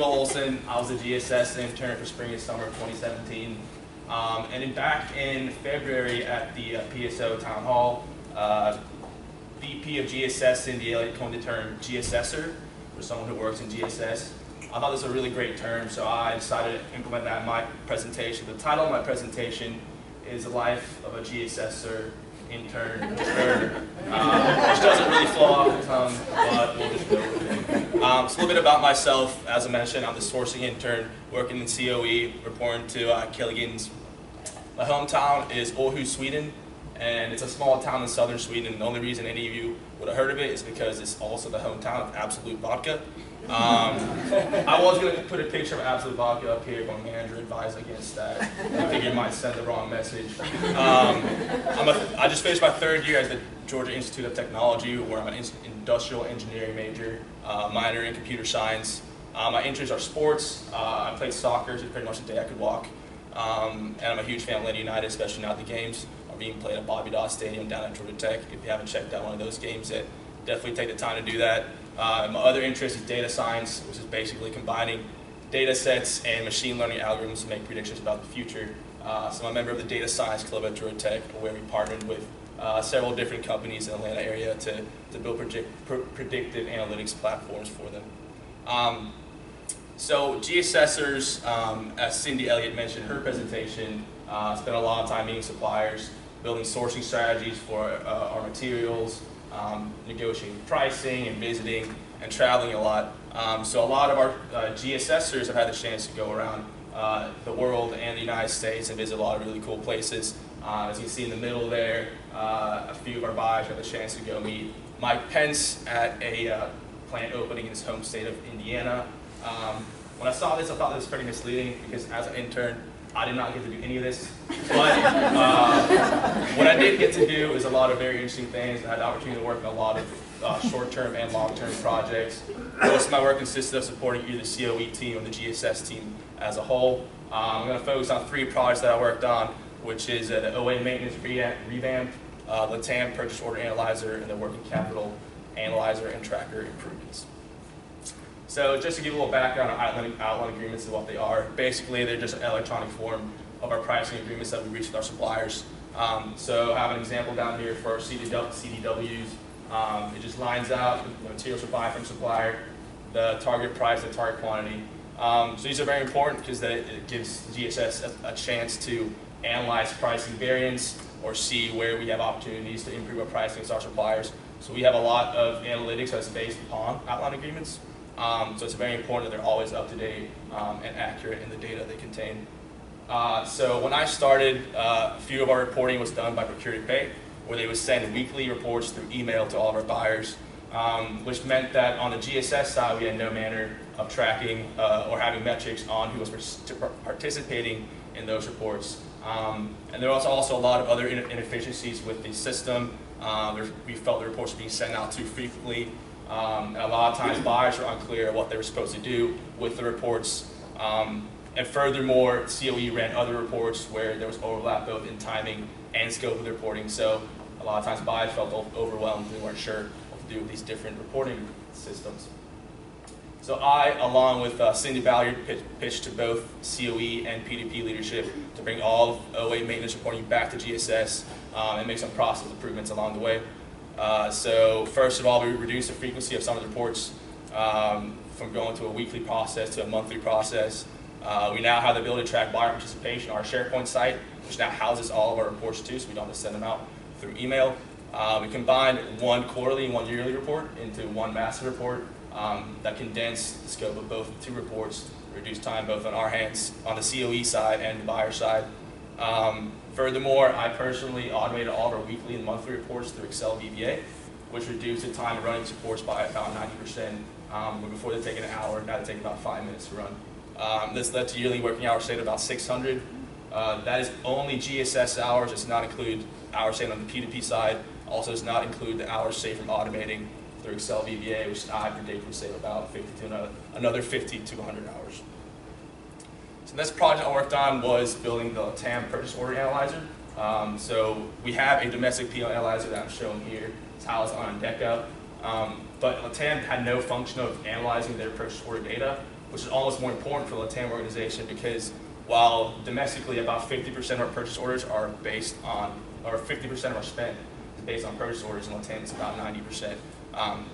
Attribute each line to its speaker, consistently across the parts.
Speaker 1: Olsen. I was a GSS intern for spring and summer of 2017. And then back in February at the PSO Town Hall, VP of GSS Cindy Elliott coined the term GSSer for someone who works in GSS. I thought this was a really great term, so I decided to implement that in my presentation. The title of my presentation is The Life of a GSSer Intern, which doesn't really flow off the tongue, but we'll just go with it. So a little bit about myself. As I mentioned, I'm the sourcing intern working in COE, reporting to Killigans. My hometown is Åhus, Sweden, and it's a small town in southern Sweden. And the only reason any of you would have heard of it is because it's also the hometown of Absolute Vodka. I was going to put a picture of Absolute Vodka up here, but my manager advised against that. I figured it might send the wrong message. I just finished my third year at the Georgia Institute of Technology, where I'm an industrial engineering major, minor in computer science. My interests are sports. I played soccer so pretty much the day I could walk. And I'm a huge fan of Atlanta United, especially now the games are being played at Bobby Dodd Stadium down at Georgia Tech. If you haven't checked out one of those games yet, definitely take the time to do that. My other interest is data science, which is basically combining data sets and machine learning algorithms to make predictions about the future. So I'm a member of the Data Science Club at Georgia Tech, where we partnered with several different companies in the Atlanta area to build predictive analytics platforms for them. So GSSers, as Cindy Elliott mentioned in her presentation, spent a lot of time meeting suppliers, building sourcing strategies for our materials, negotiating pricing and visiting and traveling a lot. So a lot of our GSSers have had the chance to go around the world and the United States and visit a lot of really cool places. As you can see in the middle there, a few of our buyers had the chance to go meet Mike Pence at a plant opening in his home state of Indiana. When I saw this, I thought this was pretty misleading because as an intern, I did not get to do any of this. But what I did get to do is a lot of very interesting things. I had the opportunity to work on a lot of short-term and long-term projects. Most of my work consisted of supporting either the COE team or the GSS team as a whole. I'm going to focus on 3 projects that I worked on, which is the OA maintenance revamp, the TAM purchase order analyzer, and the working capital analyzer and tracker improvements. So just to give a little background on outline agreements and what they are, basically they're just an electronic form of our pricing agreements that we reach with our suppliers. So I have an example down here for our CDWs. It just lines out the materials we buy from supplier, the target price, the target quantity. So these are very important because it gives GSS a chance to analyze pricing variance or see where we have opportunities to improve our pricing with our suppliers. So we have a lot of analytics that's based upon outline agreements. So it's very important that they're always up to date and accurate in the data they contain. So when I started, a few of our reporting was done by Procure to Pay, where they would send weekly reports through email to all of our buyers, which meant that on the GSS side we had no manner of tracking or having metrics on who was participating in those reports. And there was also a lot of other inefficiencies with the system. We felt the reports were being sent out too frequently. And a lot of times buyers were unclear what they were supposed to do with the reports. And furthermore, COE ran other reports where there was overlap both in timing and scope of the reporting. So a lot of times buyers felt overwhelmed and they weren't sure what to do with these different reporting systems. So I, along with Cindy Ballard, pitched to both COE and PDP leadership to bring all of OA maintenance reporting back to GSS and make some process improvements along the way. So first of all, we reduced the frequency of some of the reports from going to a weekly process to a monthly process. We now have the ability to track buyer participation on our SharePoint site, which now houses all of our reports too, so we don't have to send them out through email. We combined one quarterly and one yearly report into one master report that condensed the scope of both the 2 reports, reduced time both on our hands, on the COE side and the buyer side. Furthermore, I personally automated all of our weekly and monthly reports through Excel VBA, which reduced the time of running reports by about 90%. Before they take an hour, now they take about 5 minutes to run. This led to yearly working hours saved about 600. That is only GSS hours. It does not include hours saved on the P2P side. Also does not include the hours saved from automating through Excel VBA, which I predict would save about 50 to another 50 to 100 hours. So this project I worked on was building the TAM purchase order analyzer. So we have a domestic PO analyzer that I'm showing here. It's housed on Deca. But TAM had no function of analyzing their purchase order data. which is almost more important for the LATAM organization, because while domestically about 50% of our purchase orders are based on, or 50% of our spend is based on purchase orders, in LATAM it's about 90%.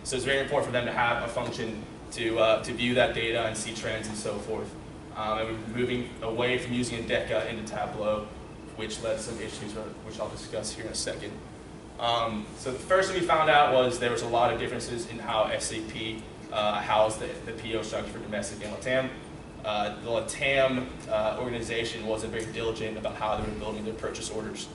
Speaker 1: So it's very important for them to have a function to view that data and see trends and so forth. And we're moving away from using Endeca into Tableau, which led to some issues, which I'll discuss here in a second. So the first thing we found out was there was a lot of differences in how SAP housed the PO structure for domestic and LATAM. The LATAM organization wasn't very diligent about how they were building their purchase orders.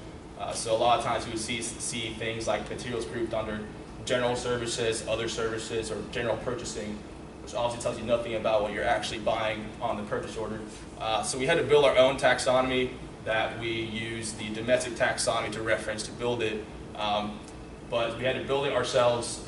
Speaker 1: So a lot of times we would see things like materials grouped under general services, other services, or general purchasing, which obviously tells you nothing about what you're actually buying on the purchase order. So we had to build our own taxonomy that we use the domestic taxonomy to reference to build it. But we had to build it ourselves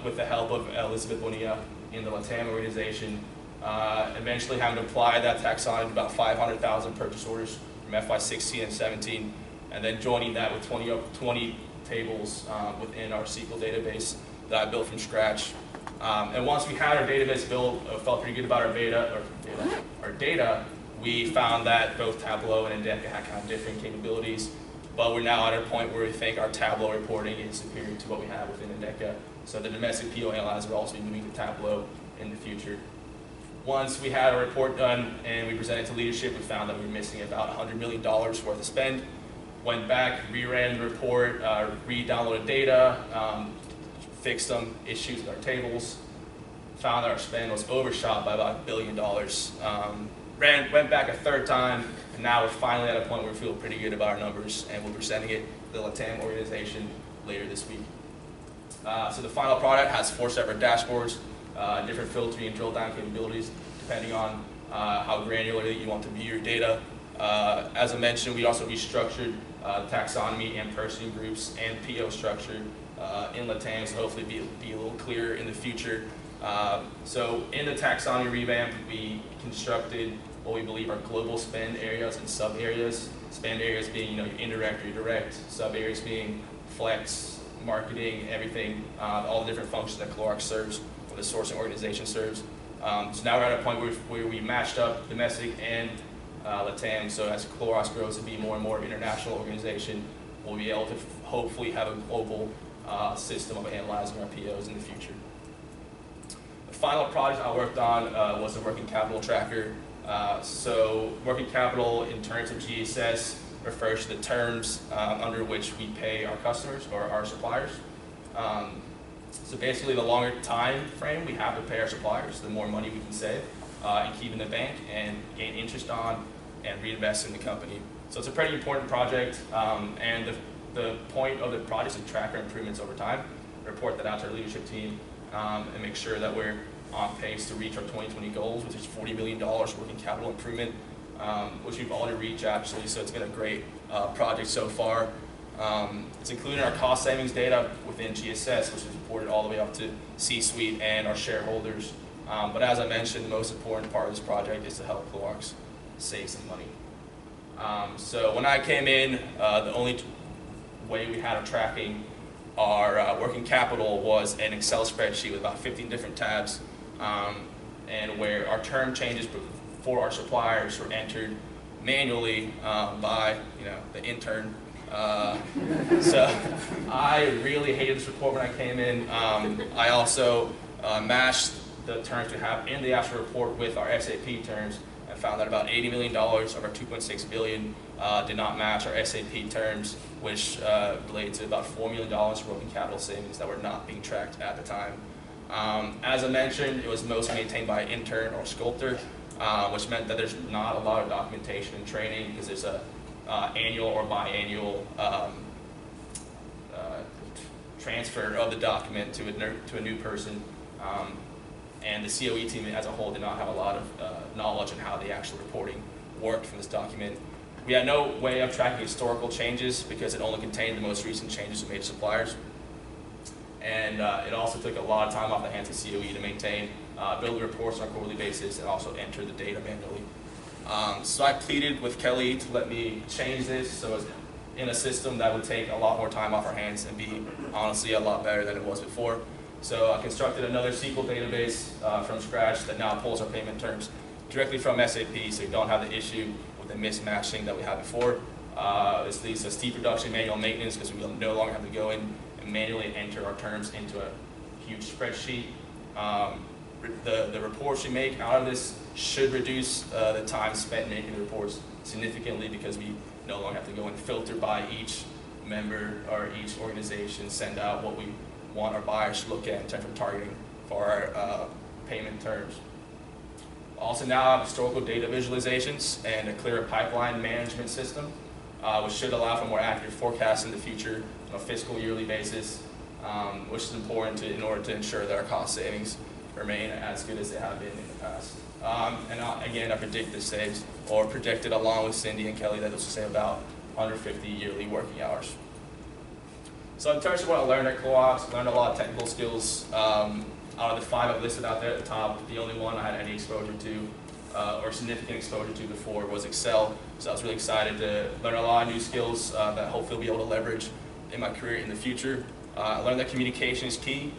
Speaker 1: with the help of Elizabeth Bonilla in the LATAM organization, eventually having to apply that taxonomy to about 500,000 purchase orders from FY16 and 17, and then joining that with 20 tables within our SQL database that I built from scratch. And once we had our database built, felt pretty good about our data, we found that both Tableau and Endeca had kind of different capabilities, but we're now at a point where we think our Tableau reporting is superior to what we have within Endeca. So the domestic PO analyzer will also be moving to Tableau in the future. Once we had our report done and we presented to leadership, we found that we were missing about $100 million worth of spend. Went back, reran the report, re-downloaded data, fixed some issues with our tables, found that our spend was overshot by about $1 billion. Went back a third time, and now we're finally at a point where we feel pretty good about our numbers, and we'll be presenting it to the LATAM organization later this week. So the final product has 4 separate dashboards, different filtering and drill down capabilities, depending on how granularly you want to view your data. As I mentioned, we also restructured taxonomy and purchasing groups and PO structure in LATAM, so hopefully be a little clearer in the future. So in the taxonomy revamp, we constructed what we believe are global spend areas and sub areas. Spend areas being your indirect or your direct, sub areas being flex, marketing, everything, all the different functions that Clorox serves, or the sourcing organization serves. So now we're at a point where we matched up domestic and LATAM, so as Clorox grows to be more and more international organization, we'll be able to hopefully have a global system of analyzing our POs in the future. The final project I worked on was the working capital tracker. So working capital in terms of GSS refers to the terms under which we pay our customers or our suppliers. So basically the longer time frame we have to pay our suppliers, the more money we can save and keep in the bank and gain interest on and reinvest in the company. So it's a pretty important project, and the point of the project is to track our improvements over time, report that out to our leadership team, and make sure that we're on pace to reach our 2020 goals, which is $40 million working capital improvement, which we've already reached actually, so it's been a great project so far. It's included in our cost savings data within GSS, which is reported all the way up to C-suite and our shareholders. But as I mentioned, the most important part of this project is to help Clorox save some money. So when I came in, the only way we had of tracking our working capital was an Excel spreadsheet with about 15 different tabs, and where our term changes for our suppliers were entered manually by the intern. So I really hated this report when I came in. I also matched the terms we have in the actual report with our SAP terms, and found that about $80 million of our $2.6 billion did not match our SAP terms, which related to about $4 million of working capital savings that were not being tracked at the time. As I mentioned, it was mostly maintained by an intern or sculptor, which meant that there's not a lot of documentation and training because there's a annual or biannual transfer of the document to a new person. And the COE team as a whole did not have a lot of knowledge on how the actual reporting worked from this document. We had no way of tracking historical changes because it only contained the most recent changes we made to suppliers. And it also took a lot of time off the hands of COE to maintain, build the reports on a quarterly basis, and also enter the data manually. So I pleaded with Kelly to let me change this so it's in a system that would take a lot more time off our hands and be honestly a lot better than it was before. So I constructed another SQL database from scratch that now pulls our payment terms directly from SAP, so you don't have the issue with the mismatching that we had before. This leads to steep reduction in manual maintenance because we will no longer have to go in and manually enter our terms into a huge spreadsheet. The reports we make out of this should reduce the time spent making the reports significantly because we no longer have to go and filter by each member or each organization, send out what we want our buyers to look at in terms of targeting for our payment terms. Also now have historical data visualizations and a clearer pipeline management system, which should allow for more accurate forecasting in the future on a fiscal yearly basis, which is important in order to ensure that our cost savings remain as good as they have been in the past. Again, I predict this saves, or projected along with Cindy and Kelly, that this will save about 150 yearly working hours. So in terms of what I learned at Clorox, I learned a lot of technical skills. Out of the 5 I've listed out there at the top, the only one I had any exposure to or significant exposure to before was Excel. So I was really excited to learn a lot of new skills that hopefully I'll be able to leverage in my career in the future. I learned that communication is key,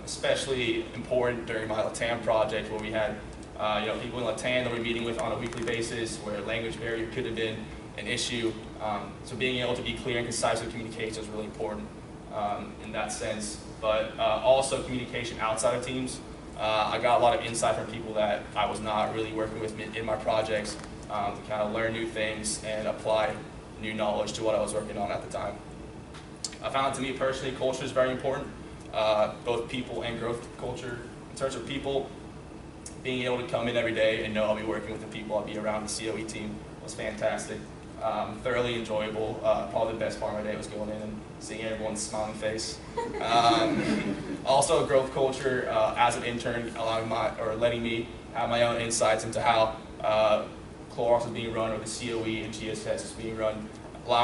Speaker 1: especially important during my LATAM project where we had people in LATAM that we're meeting with on a weekly basis where language barrier could have been an issue. So being able to be clear and concise with communication is really important in that sense. But also communication outside of teams. I got a lot of insight from people that I was not really working with in my projects to kind of learn new things and apply new knowledge to what I was working on at the time. I found to me personally, culture is very important, both people and growth culture. In terms of people, being able to come in every day and know I'll be working with the people I'll be around the COE team was fantastic. Thoroughly enjoyable. Probably the best part of my day was going in and seeing everyone's smiling face. Also, growth culture as an intern, letting me have my own insights into how Clorox is being run or the COE and GSS is being run, allowing